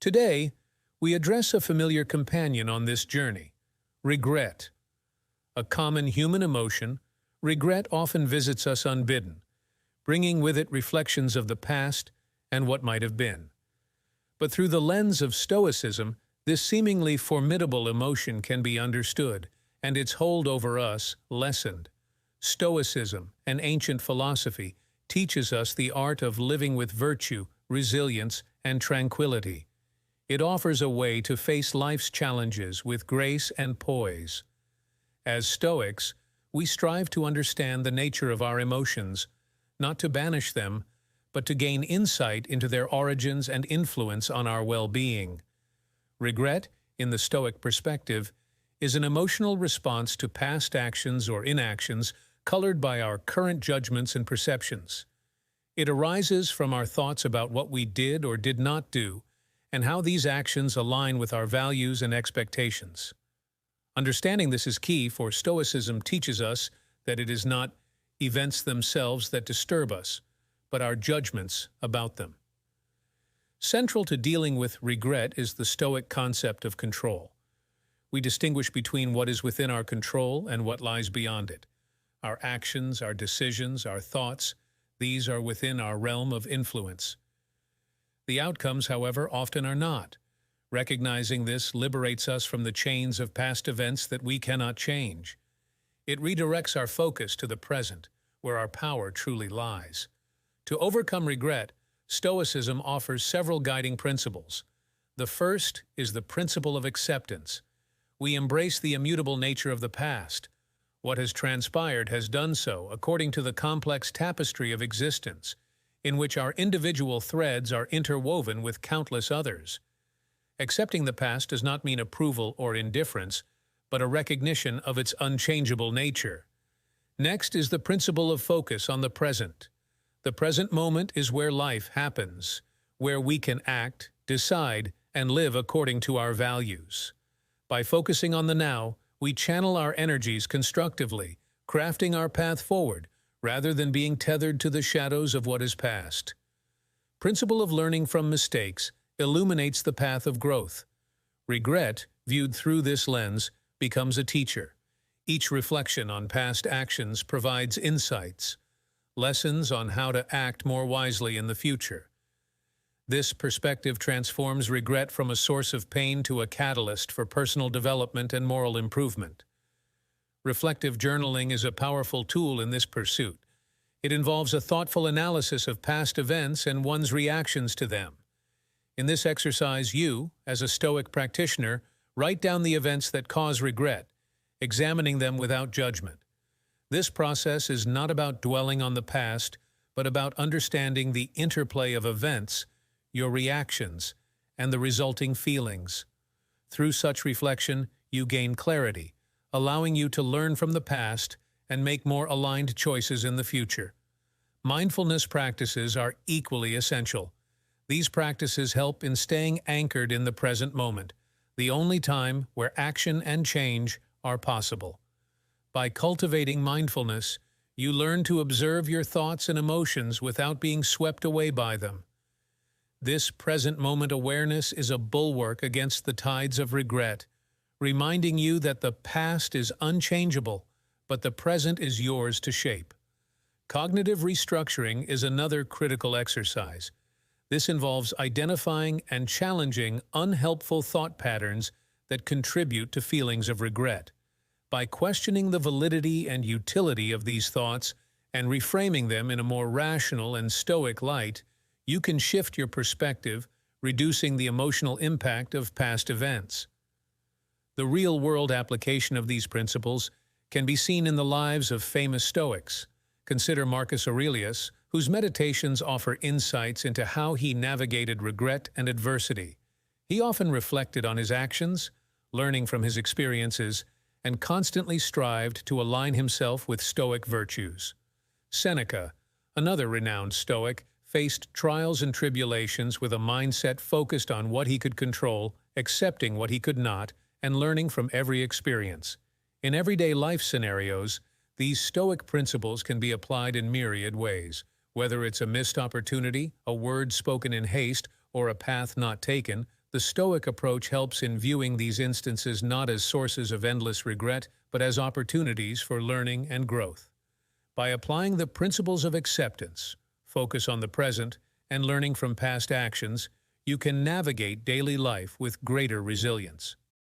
Today, we address a familiar companion on this journey, regret. A common human emotion, regret often visits us unbidden, bringing with it reflections of the past and what might have been. But through the lens of Stoicism, this seemingly formidable emotion can be understood, and its hold over us lessened. Stoicism, an ancient philosophy, teaches us the art of living with virtue, resilience, and tranquility. It offers a way to face life's challenges with grace and poise. As Stoics, we strive to understand the nature of our emotions, not to banish them, but to gain insight into their origins and influence on our well-being. Regret, in the Stoic perspective, is an emotional response to past actions or inactions colored by our current judgments and perceptions. It arises from our thoughts about what we did or did not do, and how these actions align with our values and expectations. Understanding this is key, for Stoicism teaches us that it is not events themselves that disturb us, but our judgments about them. Central to dealing with regret is the Stoic concept of control. We distinguish between what is within our control and what lies beyond it. Our actions, our decisions, our thoughts, these are within our realm of influence. The outcomes, however, often are not. Recognizing this liberates us from the chains of past events that we cannot change. It redirects our focus to the present, where our power truly lies. To overcome regret, Stoicism offers several guiding principles. The first is the principle of acceptance. We embrace the immutable nature of the past. What has transpired has done so according to the complex tapestry of existence, in which our individual threads are interwoven with countless others. Accepting the past does not mean approval or indifference, but a recognition of its unchangeable nature. Next is the principle of focus on the present. The present moment is where life happens, where we can act, decide, and live according to our values. By focusing on the now, we channel our energies constructively, crafting our path forward, rather than being tethered to the shadows of what is past. Principle of learning from mistakes illuminates the path of growth. Regret, viewed through this lens, becomes a teacher. Each reflection on past actions provides insights, lessons on how to act more wisely in the future. This perspective transforms regret from a source of pain to a catalyst for personal development and moral improvement. Reflective journaling is a powerful tool in this pursuit. It involves a thoughtful analysis of past events and one's reactions to them. In this exercise, you, as a Stoic practitioner, write down the events that cause regret, examining them without judgment. This process is not about dwelling on the past, but about understanding the interplay of events, your reactions, and the resulting feelings. Through such reflection, you gain clarity, allowing you to learn from the past and make more aligned choices in the future. Mindfulness practices are equally essential. These practices help in staying anchored in the present moment, the only time where action and change are possible. By cultivating mindfulness, you learn to observe your thoughts and emotions without being swept away by them. This present moment awareness is a bulwark against the tides of regret, reminding you that the past is unchangeable, but the present is yours to shape. Cognitive restructuring is another critical exercise. This involves identifying and challenging unhelpful thought patterns that contribute to feelings of regret. By questioning the validity and utility of these thoughts and reframing them in a more rational and stoic light, you can shift your perspective, reducing the emotional impact of past events. The real-world application of these principles can be seen in the lives of famous Stoics. Consider Marcus Aurelius, whose meditations offer insights into how he navigated regret and adversity. He often reflected on his actions, learning from his experiences, and constantly strived to align himself with Stoic virtues. Seneca, another renowned Stoic, faced trials and tribulations with a mindset focused on what he could control, accepting what he could not, and learning from every experience. In everyday life scenarios, these Stoic principles can be applied in myriad ways. Whether it's a missed opportunity, a word spoken in haste, or a path not taken, The Stoic approach helps in viewing these instances not as sources of endless regret, but as opportunities for learning and growth. By applying the principles of acceptance, focus on the present, and learning from past actions, you can navigate daily life with greater resilience.